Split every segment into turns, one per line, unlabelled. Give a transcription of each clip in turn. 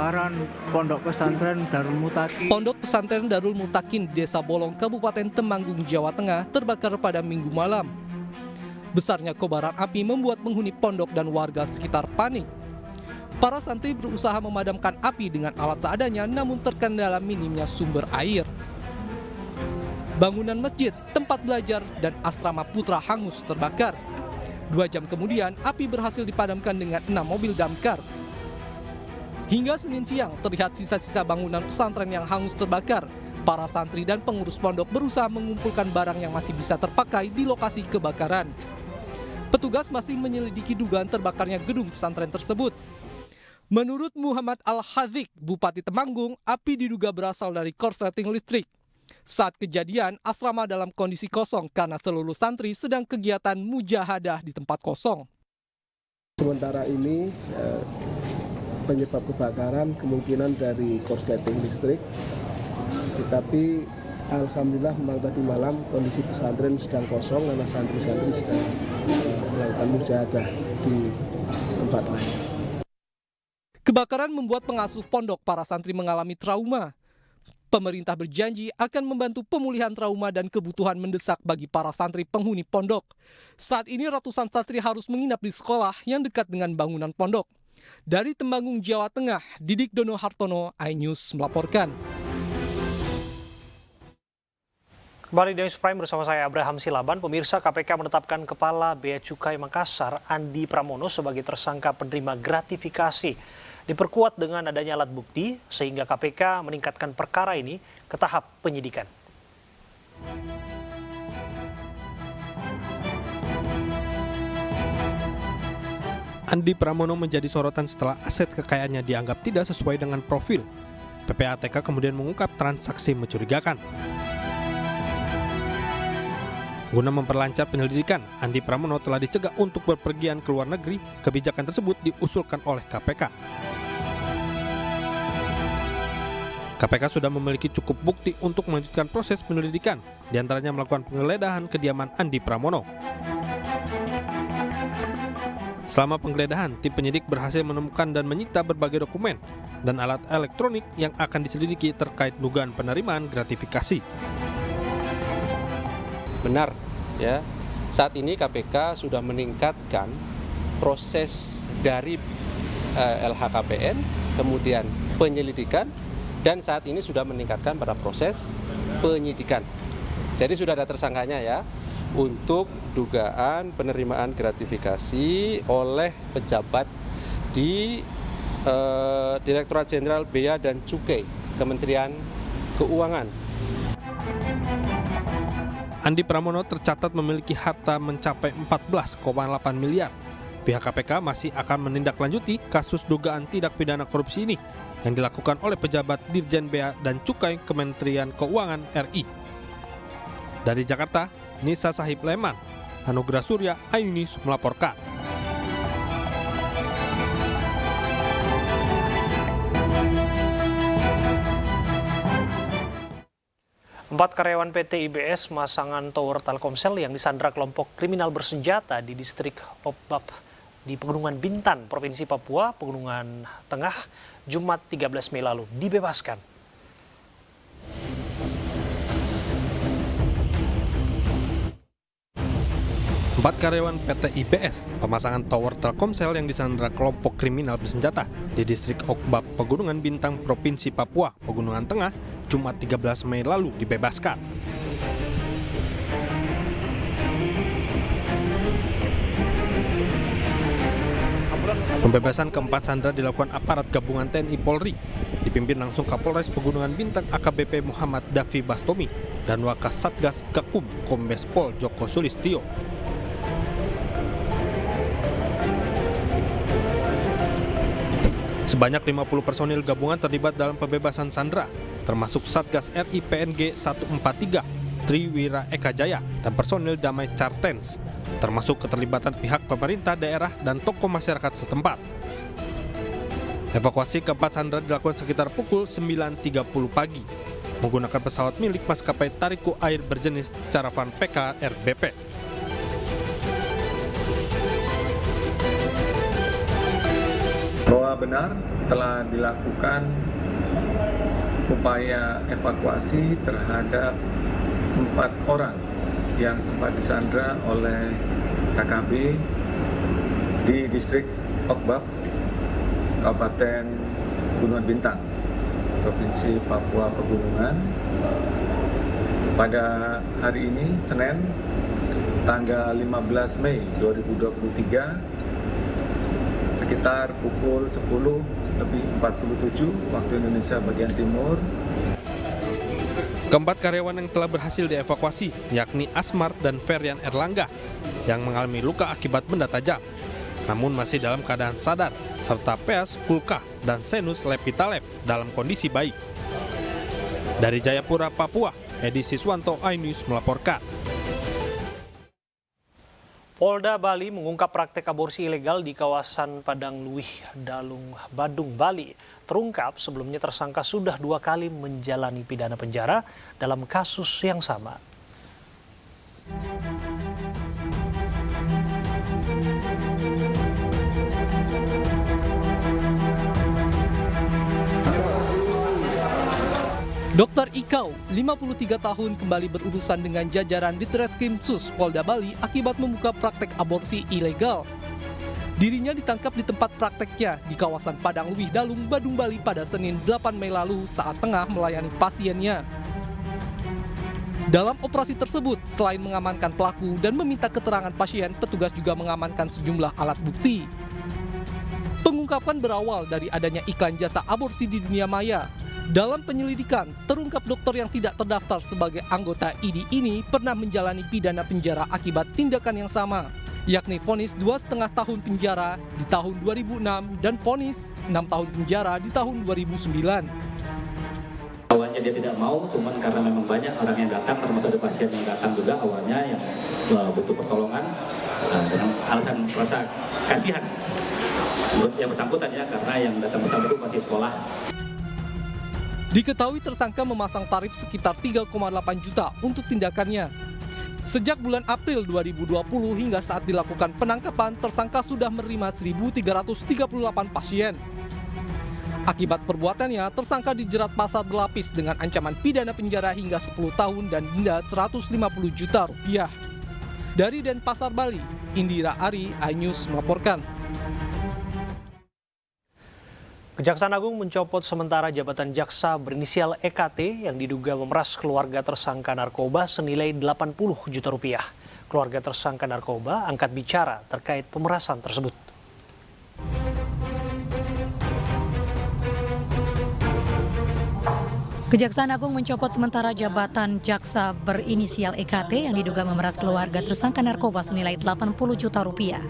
kebakaran Pondok Pesantren Darul Mutakin.
Pondok Pesantren Darul Mutakin, Desa Bolong, Kabupaten Temanggung, Jawa Tengah, terbakar pada Minggu malam. Besarnya kobaran api membuat penghuni pondok dan warga sekitar panik. Para santri berusaha memadamkan api dengan alat seadanya, namun terkendala minimnya sumber air. Bangunan masjid, tempat belajar, dan asrama putra hangus terbakar. 2 jam kemudian, api berhasil dipadamkan dengan 6 mobil damkar. Hingga Senin siang, terlihat sisa-sisa bangunan pesantren yang hangus terbakar. Para santri dan pengurus pondok berusaha mengumpulkan barang yang masih bisa terpakai di lokasi kebakaran. Petugas masih menyelidiki dugaan terbakarnya gedung pesantren tersebut. Menurut Muhammad Al-Hadzik, Bupati Temanggung, api diduga berasal dari korsleting listrik. Saat kejadian, asrama dalam kondisi kosong karena seluruh santri sedang kegiatan mujahadah di tempat kosong.
Sementara ini penyebab kebakaran kemungkinan dari korsleting listrik, tetapi alhamdulillah memang tadi malam kondisi pesantren sedang kosong karena santri-santri sedang melakukan mujahadah di tempat lain.
Kebakaran membuat pengasuh pondok para santri mengalami trauma. Pemerintah berjanji akan membantu pemulihan trauma dan kebutuhan mendesak bagi para santri penghuni pondok. Saat ini ratusan santri harus menginap di sekolah yang dekat dengan bangunan pondok. Dari Temanggung, Jawa Tengah, Didik Dono Hartono, iNews melaporkan.
Kembali di News Prime bersama saya Abraham Silaban. Pemirsa, KPK menetapkan Kepala Bea Cukai Makassar, Andi Pramono, sebagai tersangka penerima gratifikasi. Diperkuat dengan adanya alat bukti, sehingga KPK meningkatkan perkara ini ke tahap penyidikan.
Andi Pramono menjadi sorotan setelah aset kekayaannya dianggap tidak sesuai dengan profil. PPATK kemudian mengungkap transaksi mencurigakan. Guna memperlancar penyelidikan, Andi Pramono telah dicegah untuk berpergian ke luar negeri. Kebijakan tersebut diusulkan oleh KPK. KPK sudah memiliki cukup bukti untuk melanjutkan proses penyelidikan, diantaranya melakukan penggeledahan kediaman Andi Pramono. Selama penggeledahan, tim penyidik berhasil menemukan dan menyita berbagai dokumen dan alat elektronik yang akan diselidiki terkait dugaan penerimaan gratifikasi.
Benar, ya. Saat ini KPK sudah meningkatkan proses dari LHKPN, kemudian penyelidikan, dan saat ini sudah meningkatkan pada proses penyidikan. Jadi sudah ada tersangkanya ya, untuk dugaan penerimaan gratifikasi oleh pejabat di Direktorat Jenderal Bea dan Cukai, Kementerian Keuangan.
Andi Pramono tercatat memiliki harta mencapai 14,8 miliar. Pihak KPK masih akan menindaklanjuti kasus dugaan tindak pidana korupsi ini yang dilakukan oleh pejabat Dirjen Bea dan Cukai Kementerian Keuangan RI. Dari Jakarta, Nisa Sahib Leman, Anugrah Surya, iNews melaporkan.
Empat karyawan PT IBS Masangan Tower Telkomsel yang disandra kelompok kriminal bersenjata di distrik Okbab di Pegunungan Bintan, Provinsi Papua, Pegunungan Tengah, Jumat 13 Mei lalu dibebaskan.
Empat karyawan PT IBS, pemasangan tower Telkomsel yang disandra kelompok kriminal bersenjata di distrik Okbab, Pegunungan Bintang, Provinsi Papua, Pegunungan Tengah, Jumat 13 Mei lalu dibebaskan. Pembebasan keempat sandera dilakukan aparat gabungan TNI Polri, dipimpin langsung Kapolres Pegunungan Bintang AKBP Muhammad Davi Bastomi dan Wakas Satgas Gakum Kombes Pol Joko Sulistyo. Sebanyak 50 personil gabungan terlibat dalam pembebasan sandera, termasuk Satgas RI PNG 143, Triwira Eka Jaya, dan personil Damai Chartens, termasuk keterlibatan pihak pemerintah daerah dan tokoh masyarakat setempat. Evakuasi keempat sandera dilakukan sekitar pukul 9.30 pagi, menggunakan pesawat milik maskapai Tariku Air berjenis Caravan PK RBP.
Bahwa benar telah dilakukan upaya evakuasi terhadap 4 orang yang sempat disandra oleh KKB di distrik Okbab, Kabupaten Gunung Bintang, Provinsi Papua Pegunungan. Pada hari ini, Senin, tanggal 15 Mei 2023, sekitar pukul 10:47 waktu Indonesia bagian Timur.
Keempat karyawan yang telah berhasil dievakuasi, yakni Asmar dan Ferian Erlangga, yang mengalami luka akibat benda tajam, namun masih dalam keadaan sadar, serta Peas, Kulkah, dan Senus Lepitalep dalam kondisi baik. Dari Jayapura, Papua, Edi Siswanto, iNews melaporkan.
Polda Bali mengungkap praktek aborsi ilegal di kawasan Padang Luih, Dalung, Badung, Bali. Terungkap sebelumnya tersangka sudah 2 kali menjalani pidana penjara dalam kasus yang sama.
Dr. Ikau, 53 tahun, kembali berurusan dengan jajaran Ditreskrim Sus Polda Bali akibat membuka praktek aborsi ilegal. Dirinya ditangkap di tempat prakteknya di kawasan Padang Luih, Dalung, Badung, Bali pada Senin 8 Mei lalu saat tengah melayani pasiennya. Dalam operasi tersebut, selain mengamankan pelaku dan meminta keterangan pasien, petugas juga mengamankan sejumlah alat bukti. Pengungkapan berawal dari adanya iklan jasa aborsi di dunia maya. Dalam penyelidikan, terungkap dokter yang tidak terdaftar sebagai anggota IDI ini pernah menjalani pidana penjara akibat tindakan yang sama, yakni vonis 2,5 tahun penjara di tahun 2006 dan vonis 6 tahun penjara di tahun 2009.
Awalnya dia tidak mau, cuman karena memang banyak orang yang datang, termasuk ada pasien yang datang juga awalnya yang butuh pertolongan dengan alasan rasa kasihan menurut yang bersangkutan ya, karena yang datang pertama itu masih sekolah.
Diketahui tersangka memasang tarif sekitar 3,8 juta untuk tindakannya. Sejak bulan April 2020 hingga saat dilakukan penangkapan, tersangka sudah menerima 1.338 pasien. Akibat perbuatannya, tersangka dijerat pasal berlapis dengan ancaman pidana penjara hingga 10 tahun dan denda 150 juta rupiah. Dari Denpasar, Bali, Indira Ari, iNews melaporkan.
Kejaksaan Agung mencopot sementara jabatan jaksa berinisial EKT yang diduga memeras keluarga tersangka narkoba senilai 80 juta rupiah. Keluarga tersangka narkoba angkat bicara terkait pemerasan tersebut.
Kejaksaan Agung mencopot sementara jabatan jaksa berinisial EKT yang diduga memeras keluarga tersangka narkoba senilai 80 juta rupiah.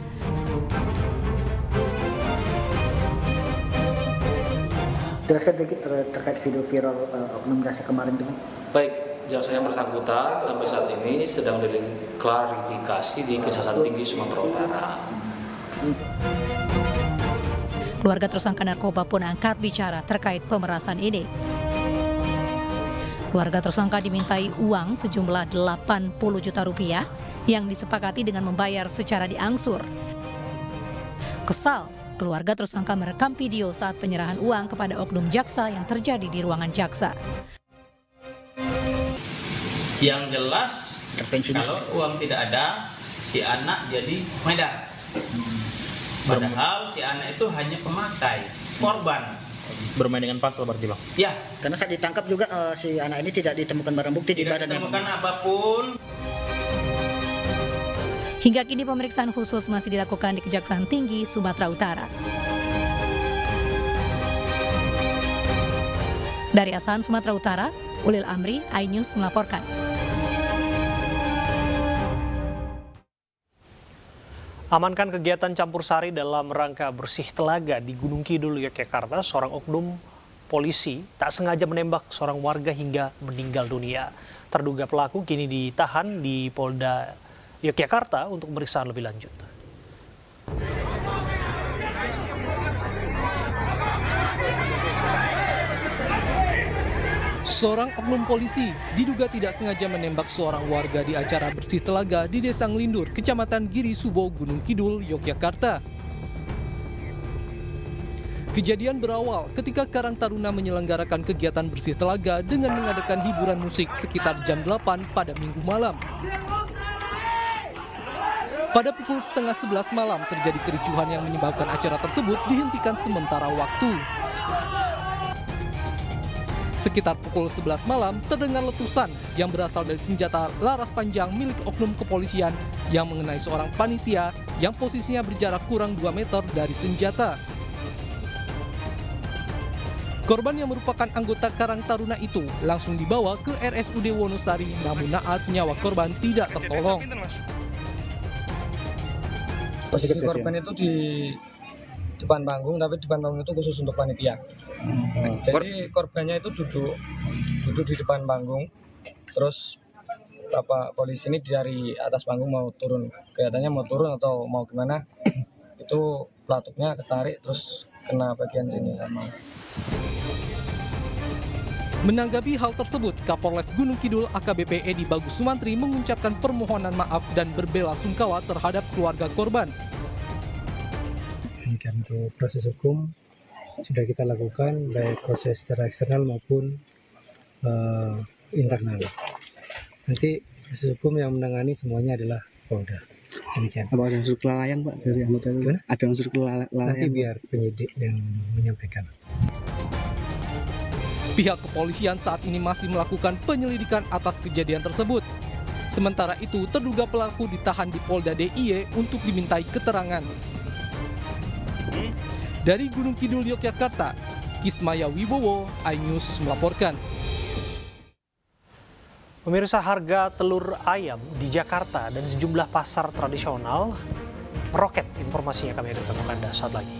Jelaskan sedikit terkait video viral oknum jaksa kemarin itu.
Baik, jaksa yang bersangkutan sampai saat ini sedang diklarifikasi di Kejaksaan Tinggi Sumatera Utara.
Keluarga tersangka narkoba pun angkat bicara terkait pemerasan ini. Keluarga tersangka dimintai uang sejumlah 80 juta rupiah yang disepakati dengan membayar secara diangsur. Kesal, keluarga tersangka merekam video saat penyerahan uang kepada oknum jaksa yang terjadi di ruangan jaksa.
Yang jelas, kalau uang tidak ada, si anak jadi medar. Padahal si anak itu hanya pemakai, korban.
Bermain dengan pasal berarti Bang?
Ya.
Karena saat ditangkap juga si anak ini tidak ditemukan barang bukti di badannya.
Tidak ditemukan apapun.
Hingga kini pemeriksaan khusus masih dilakukan di Kejaksaan Tinggi Sumatera Utara. Dari Asahan, Sumatera Utara, Ulil Amri, iNews melaporkan.
Amankan kegiatan campur sari dalam rangka bersih telaga di Gunung Kidul, Yogyakarta. Seorang oknum polisi tak sengaja menembak seorang warga hingga meninggal dunia. Terduga pelaku kini ditahan di Polda Yogyakarta untuk pemeriksaan lebih lanjut.
Seorang oknum polisi diduga tidak sengaja menembak seorang warga di acara bersih telaga di Desa Ngelindur, Kecamatan Giri Subo, Gunung Kidul, Yogyakarta. Kejadian berawal ketika Karang Taruna menyelenggarakan kegiatan bersih telaga dengan mengadakan hiburan musik sekitar jam 8 pada Minggu malam. Pada pukul setengah 11 malam terjadi kericuhan yang menyebabkan acara tersebut dihentikan sementara waktu. Sekitar pukul 11 malam terdengar letusan yang berasal dari senjata laras panjang milik oknum kepolisian yang mengenai seorang panitia yang posisinya berjarak kurang 2 meter dari senjata. Korban yang merupakan anggota Karang Taruna itu langsung dibawa ke RSUD Wonosari, namun naas nyawa korban tidak tertolong.
Posisi korban itu di depan panggung, tapi depan panggung itu khusus untuk panitia. Jadi korbannya itu duduk di depan panggung, terus Bapak polisi ini dari atas panggung mau turun, kelihatannya mau turun atau mau gimana, itu pelatuknya ketarik terus kena bagian sini sama.
Menanggapi hal tersebut, Kapolres Gunung Kidul AKBP Edi Bagus Sumantri mengucapkan permohonan maaf dan berbela-sungkawa terhadap keluarga korban.
Untuk proses hukum sudah kita lakukan baik proses secara eksternal maupun internal. Nanti proses hukum yang menangani semuanya adalah Polda. Demikian.
Apa ada unsur kelalaian Pak dari anggota itu? Ada unsur kelalaian?
Nanti biar penyidik yang menyampaikan.
Pihak kepolisian saat ini masih melakukan penyelidikan atas kejadian tersebut. Sementara itu, terduga pelaku ditahan di Polda DIY untuk dimintai keterangan. Dari Gunung Kidul, Yogyakarta, Kismaya Wibowo, iNews melaporkan.
Pemirsa, harga telur ayam di Jakarta dan sejumlah pasar tradisional meroket. Informasinya kami hadirkan untuk Anda saat lagi.